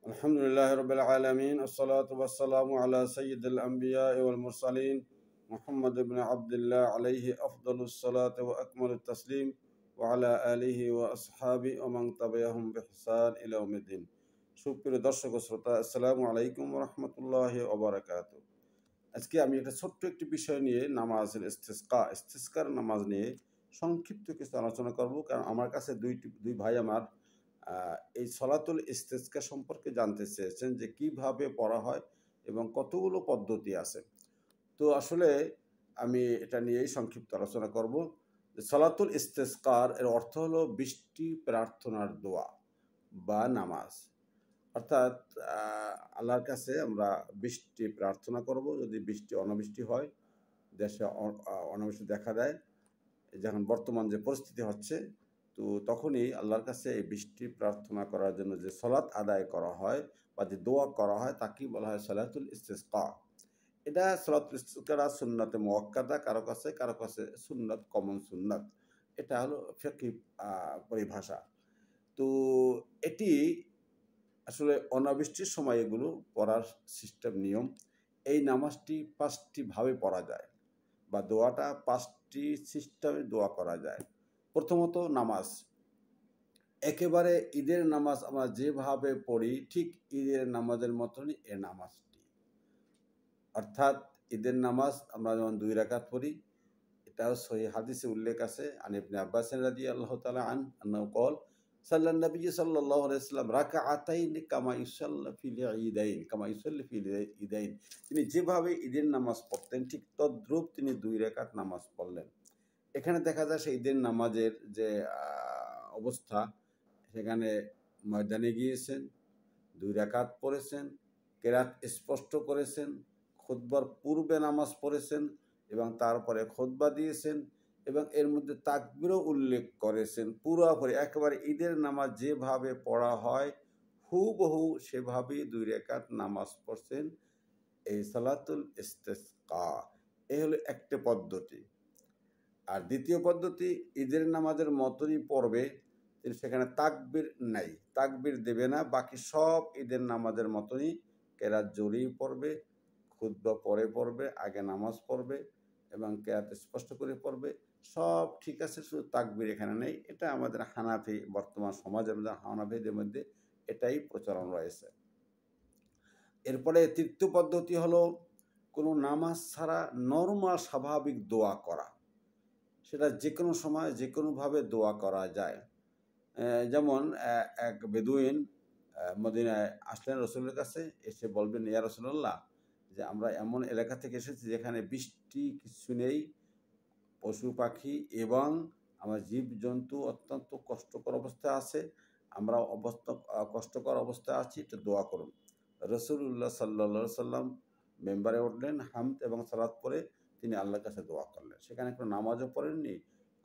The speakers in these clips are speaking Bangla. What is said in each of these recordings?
আলহামদুলিল্লাহ রবিল আলমিন আসসালাতু আলা সৈয়দুল আম্বিয়া ওয়াল মুরসালিন মুহাম্মদ ইবনে আবদুল্লাহ আলাইহি আফদালুস সালাত ওয়া আকমালুত তাসলিম ওয়া আলা আলিহি ওয়া আসহাবি ওয়া মান তাবিআহুম বিইহসান ইলা ইয়াউমিদ্দিন। সুপ্রিয় দর্শক ও শ্রোতা, আসসালামু আলাইকুম ওয়া রাহমাতুল্লাহি ওয়া বারাকাতুহু। আজকে আমি একটা ছোট্ট একটি বিষয় নিয়ে নামাজের ইস্তিসকার নামাজ নিয়ে সংক্ষিপ্ত কিছু আলোচনা করব, কারণ আমার কাছে দুই ভাই আমার এই সলাতুল ইস্তিসকা সম্পর্কে জানতে চেয়েছেন যে কিভাবে পড়া হয় এবং কতগুলো পদ্ধতি আছে। তো আসলে আমি এটা নিয়েই সংক্ষিপ্ত আলোচনা করব। সলাতুল ইস্তিসকার এর অর্থ হলো বৃষ্টি প্রার্থনার দোয়া বা নামাজ। অর্থাৎ আল্লাহর কাছে আমরা বৃষ্টি প্রার্থনা করব। যদি অনাবৃষ্টি হয়, দেশে অনাবৃষ্টি দেখা দেয়, যখন বর্তমান যে পরিস্থিতি হচ্ছে, তো তখনই আল্লাহর কাছে এই বৃষ্টি প্রার্থনা করার জন্য যে সলাত আদায় করা হয় বা যে দোয়া করা হয় তাকেই বলা হয় সলাতুল ইস্তিসকা। এটা সলাতুল ইস্তিসকা সুন্নাতে মুআক্কাদা, কারো কাছে সুন্নাত, কমন সুন্নাত। এটা হলো ফিকহি পরিভাষা। তো এটি আসলে অনাবৃষ্টির সময় এগুলো পড়ার সিস্টেম, নিয়ম। এই নামাজটি 5টি ভাবে পড়া যায় বা দোয়াটা 5টি সিস্টেমে দোয়া করা যায়। প্রথমত নামাজ, একেবারে ঈদের নামাজ আমরা যেভাবে পড়ি ঠিক ঈদের নামাজের মতনই এ নামাজটি। অর্থাৎ ঈদের নামাজ আমরা যেমন 2 রাকাত পড়ি, এটাও সহিহ হাদিসে উল্লেখ আছে। আন ইবনে আব্বাস রাদিয়াল্লাহু তাআলা আনহু قال صلى النبي صلى الله عليه وسلم রাকাআতাইন কামা ইউসাল্লি ফিল ঈদাইন। তিনি যেভাবে ঈদের নামাজ পড়তেন ঠিক তদ্রূপ তিনি 2 রাকাত নামাজ পড়লেন। এখানে দেখা যায় সেই ঈদের নামাজের যে অবস্থা, সেখানে ময়দানে গিয়েছেন, 2 রাকাত পড়েছেন, কেরাত স্পষ্ট করেছেন, খুতবার পূর্বে নামাজ পড়েছেন এবং তারপরে খুতবা দিয়েছেন এবং এর মধ্যে তাকবীরও উল্লেখ করেছেন। পুরোপুরি একেবারে ঈদের নামাজ যেভাবে পড়া হয় হুবহু সেভাবেই 2 রাকাত নামাজ পড়ছেন। এই সালাতুল ইস্তিসকা এই হলো একটা পদ্ধতি। আর দ্বিতীয় পদ্ধতি, ঈদের নামাজের মতনই পড়বে, সেখানে তাকবীর নাই, তাকবীর দেবে না। বাকি সব ঈদের নামাজের মতনই কেরাত জোরেই পড়বে, খুতবা পরে পড়বে, আগে নামাজ পড়বে এবং কেরাত স্পষ্ট করে পড়বে। সব ঠিক আছে, শুধু তাকবীর এখানে নেই। এটা আমাদের হানাফি, বর্তমান সমাজের মধ্যে হানাফিদের মধ্যে এটাই প্রচলন রয়েছে। এরপরে তৃতীয় পদ্ধতি হলো কোনো নামাজ ছাড়া নরমাল স্বাভাবিক দোয়া করা। সেটা যে কোনো সময় যে কোনোভাবে দোয়া করা যায়। যেমন এক বেদুইন মদিনায় আসলেন রসুলের কাছে, এসে বলবেন, ইয়া রাসূলুল্লাহ, যে আমরা এমন এলাকা থেকে এসেছি যেখানে বৃষ্টি কিছু নেই, পশু পাখি এবং আমার জীবজন্তু অত্যন্ত কষ্টকর অবস্থায় আছে, আমরা কষ্টকর অবস্থায় আছি, একটু দোয়া করুন। রাসূলুল্লাহ সাল্লাল্লাহু আলাইহি সাল্লাম মেম্বারে উঠলেন, হামদ এবং সালাত পড়ে তিনি আল্লাহর কাছে দোয়া করলেন। সেখানে কোনো নামাজও পড়েননি,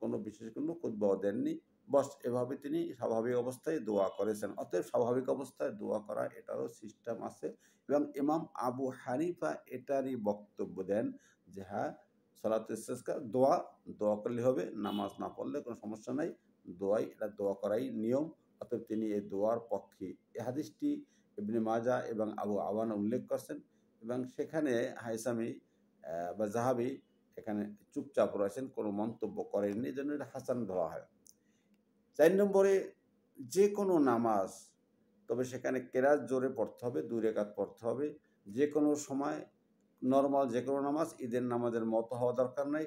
কোনো বিশেষ কোনো খুতবাও দেননি, বস এভাবে তিনি স্বাভাবিক অবস্থায় দোয়া করেছেন। অতএব স্বাভাবিক অবস্থায় দোয়া করা এটারও সিস্টেম আছে এবং ইমাম আবু হানিফা এটারই বক্তব্য দেন যে হ্যাঁ, সলাতুল ইস্তিসকা দোয়া করলে হবে, নামাজ না পড়লে কোনো সমস্যা নাই, এটা দোয়া করাই নিয়ম। অতএব তিনি এই দোয়ার পক্ষে। এই হাদিসটি ইবনে মাজাহ এবং আবু আওয়ানা উল্লেখ করছেন এবং সেখানে হাইসামি বা যাহাবি এখানে চুপচাপ রয়েছেন, কোনো মন্তব্য করেননি, এই জন্য এটা হাসান ধরা হয়। 4 নম্বরে, যে কোনো নামাজ, তবে সেখানে কেরাত জোরে পড়তে হবে, 2 রাকাত পড়তে হবে। যে কোনো সময় নরমাল যে কোনো নামাজ ঈদের নামাজের মতো হওয়া দরকার নাই।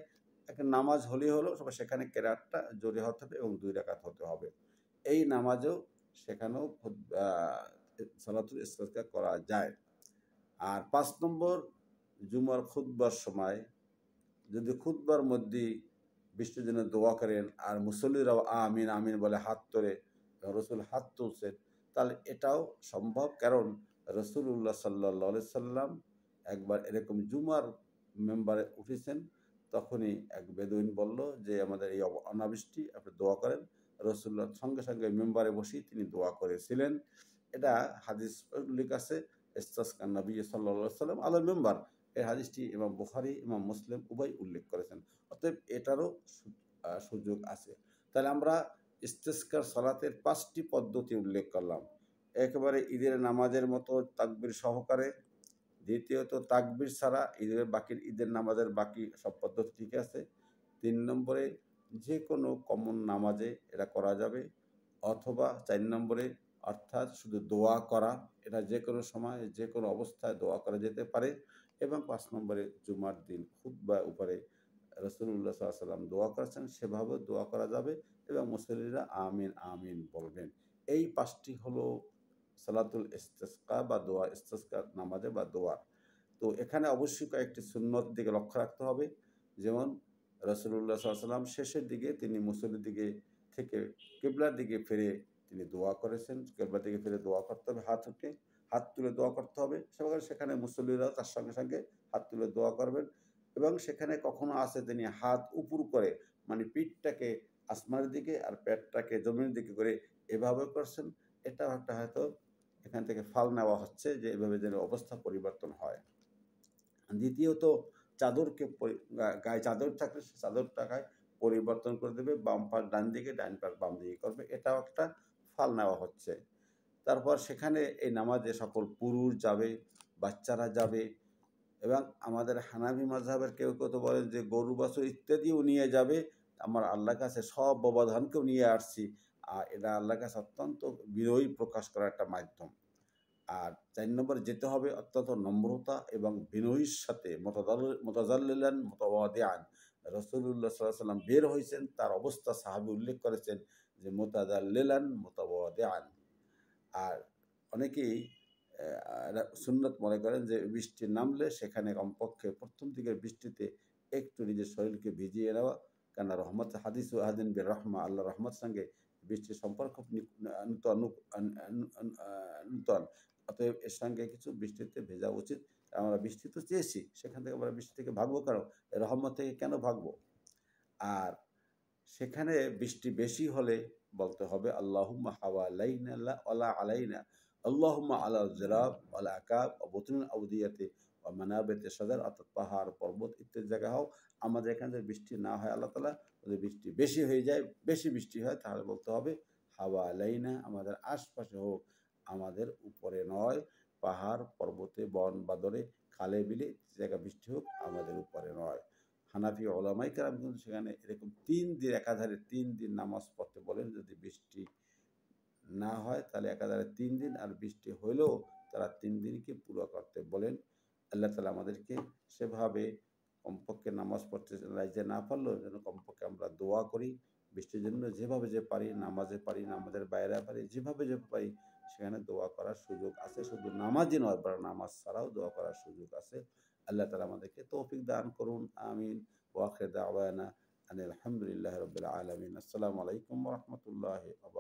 একটা নামাজ হলেই হলো, তবে সেখানে কেরাতটা জোরে হতে হবে এবং 2 রাকাত হতে হবে। এই নামাজেও সেখানেও সালাতুল ইস্তিসকা করা যায়। আর 5 নম্বর, জুমার খুতবার সময় যদি খুতবার মধ্যেই বৃষ্টির জন্য দোয়া করেন আর মুসল্লিরাও আমিন আমিন বলে হাত তোলে, রসুল হাত তুলছেন, তাহলে এটাও সম্ভব। কারণ রাসূলুল্লাহ সাল্লাল্লাহু আলাইহি সাল্লাম একবার এরকম জুমার মেম্বারে উঠেছেন, তখনই এক বেদুইন বলল যে আমাদের এই অনাবৃষ্টি, আপনি দোয়া করেন। রাসূলুল্লাহ সঙ্গে সঙ্গে মেম্বারে বসেই তিনি দোয়া করেছিলেন। এটা হাদিস উল্লেখ আছে, ইস্তাসকা নবী সাল্লাল্লাহু আলাইহি সাল্লাম আলাল মেম্বার। এই হাদিসটি ইমাম বুখারী, ইমাম মুসলিম উভয় উল্লেখ করেছেন। অতএব এটারও সুযোগ আছে। তাহলে আমরা ইস্তিসকার সালাতের 5টি পদ্ধতি উল্লেখ করলাম। একেবারে ঈদের নামাজের মতো তাকবীর সহকারে, দ্বিতীয়ত তাকবীর ছাড়া ঈদের নামাজের বাকি সব পদ্ধতি ঠিক আছে। ৩ নম্বরে যে কোনো কমন নামাজে এটা করা যাবে, অথবা ৪ নম্বরে অর্থাৎ শুধু দোয়া করা, এটা যে কোনো সময় যে কোনো অবস্থায় দোয়া করা যেতে পারে। এবং ৫ নম্বরে জুমার দিন খুতবার উপরে রাসূলুল্লাহ সাল্লাল্লাহু আলাইহি ওয়াসাল্লাম দোয়া করেছেন, সেভাবেও দোয়া করা যাবে এবং মুসল্লিরা আমিন, আমিন বলবেন। এই ৫ টি হলো সালাতুল ইস্তিসকা বা দোয়া, ইস্তিসকা নামাজে বা দোয়া। তো এখানে অবশ্যই কয়েকটি সুন্নত দিকে লক্ষ্য রাখতে হবে। যেমন রাসূলুল্লাহ সাল্লাল্লাহু আলাইহি ওয়াসাল্লাম শেষের দিকে তিনি মুসল্লির দিকে থেকে কিবলার দিকে ফিরে তিনি দোয়া করেছেন। কিবলার দিকে ফিরে দোয়া করতে হবে হাত উঠে, হাত তুলে দোয়া করতে হবে। সেখানে মুসল্লিরাও তার সঙ্গে, সঙ্গে হাত তুলে দোয়া করবেন এবং সেখানে কখনো আছে তিনি হাত উপর করে মানে পিঠটাকে আসমানের দিকে আর পেটটাকে জমিনের দিকে করে এভাবে করছেন। এটাও একটা হয়তো এখান থেকে ফাল নেওয়া হচ্ছে যে এভাবে যেন অবস্থা পরিবর্তন হয়। দ্বিতীয়ত চাদরকে গায়ে চাদর থাকলে সে চাদরটাকে পরিবর্তন করে দেবে। বাম পাশ ডান দিকে, ডান পাশ বাম দিকে করবে। এটাও একটা ফাল নেওয়া হচ্ছে। তারপর সেখানে এই নামাজে সকল পুরুষ যাবে, বাচ্চারা যাবে এবং আমাদের হানাফি মাযহাবের কেউ, কেউ তো বলেন যে গরু, বাছুর ইত্যাদিও নিয়ে যাবে। আমার আল্লাহর কাছে সব ববাধানকেও নিয়ে আসছি। এটা আল্লাহর কাছে অত্যন্ত বিনয়ী প্রকাশ করার একটা মাধ্যম। আর ৪ নম্বরে যেতে হবে অত্যন্ত নম্রতা এবং বিনয়ীর সাথে মুতাযাল্লিলান মুতাওয়াদিআন। রাসূলুল্লাহ সাল্লাল্লাহু আলাইহি ওয়াসাল্লাম বের হইছেন, তার অবস্থা সাহাবী উল্লেখ করেছেন যে মুতাযাল্লিলান মুতাওয়াদিআন। আর অনেকেই সুন্নত মনে করেন যে বৃষ্টি নামলে সেখানে কমপক্ষে ১ম দিকের বৃষ্টিতে একটু নিজের শরীরকে ভিজিয়ে নেওয়া। কেননা রহমত হাদিসু আহাদিন বির রাহমা, আল্লাহর রহমতের সঙ্গে বৃষ্টির সম্পর্ক নূতন নূতন। অতএব এর সঙ্গে কিছু বৃষ্টিতে ভেজা উচিত। আমরা বৃষ্টি তো চেয়েছি, সেখান থেকে আমরা বৃষ্টি থেকে ভাগবো কেন? রহমত থেকে কেন ভাগবো? আর সেখানে বৃষ্টি বেশি হলে বলতে হবে আল্লাহুম্মা হাওয়ালাইনা ওয়ালা আলাইনা, আল্লাহুম্মা আলা যিরাব ওয়াল আকাব ওয়া বুতুনিল আওদিয়াতি ওয়া মানাবিতি শাজার, অর্থাৎ পাহাড়, পর্বত ইত্যাদি জায়গায় হোক। আমাদের এখানে যদি বৃষ্টি না হয় আল্লাহ তাআলা, যদি বৃষ্টি বেশি হয়ে যায়, বেশি বৃষ্টি হয় তাহলে বলতে হবে হাওয়ালাইনা, আমাদের আশপাশে হোক, আমাদের উপরে নয়। পাহাড়, পর্বতে, বন, বাদরে, খালে, বিলে যে জায়গায় বৃষ্টি হোক আমাদের উপরে নয়। হানাফি ওলামাই কেরাম কিন্তু সেখানে এরকম ৩ দিন একাধারে ৩ দিন নামাজ পড়তে বলেন। যদি বৃষ্টি না হয় তাহলে একাধারে ৩ দিন, আর বৃষ্টি হইলেও তারা ৩ দিনকে পুরো করতে বলেন। আল্লাহ তাআলা আমাদেরকে সেভাবে কমপক্ষে নামাজ পড়তে রাইজে না পারলেও যেন কমপক্ষে আমরা দোয়া করি বৃষ্টির জন্য, যেভাবে যে পারি, নামাজে পারি, নামাজের বাইরে পারি, যেভাবে যে পারি সেখানে দোয়া করার সুযোগ আছে। শুধু নামাজই নয়, বরং নামাজ ছাড়াও দোয়া করার সুযোগ আছে। আল্লাহ তাআলা আমাদেরকে তৌফিক দান করুন। আমিন। ওয়া আখির দাওয়ানা আনিল হামদুলিল্লাহি রাব্বিল আলামিন। আসসালামু আলাইকুম ওয়া রাহমাতুল্লাহি ওয়া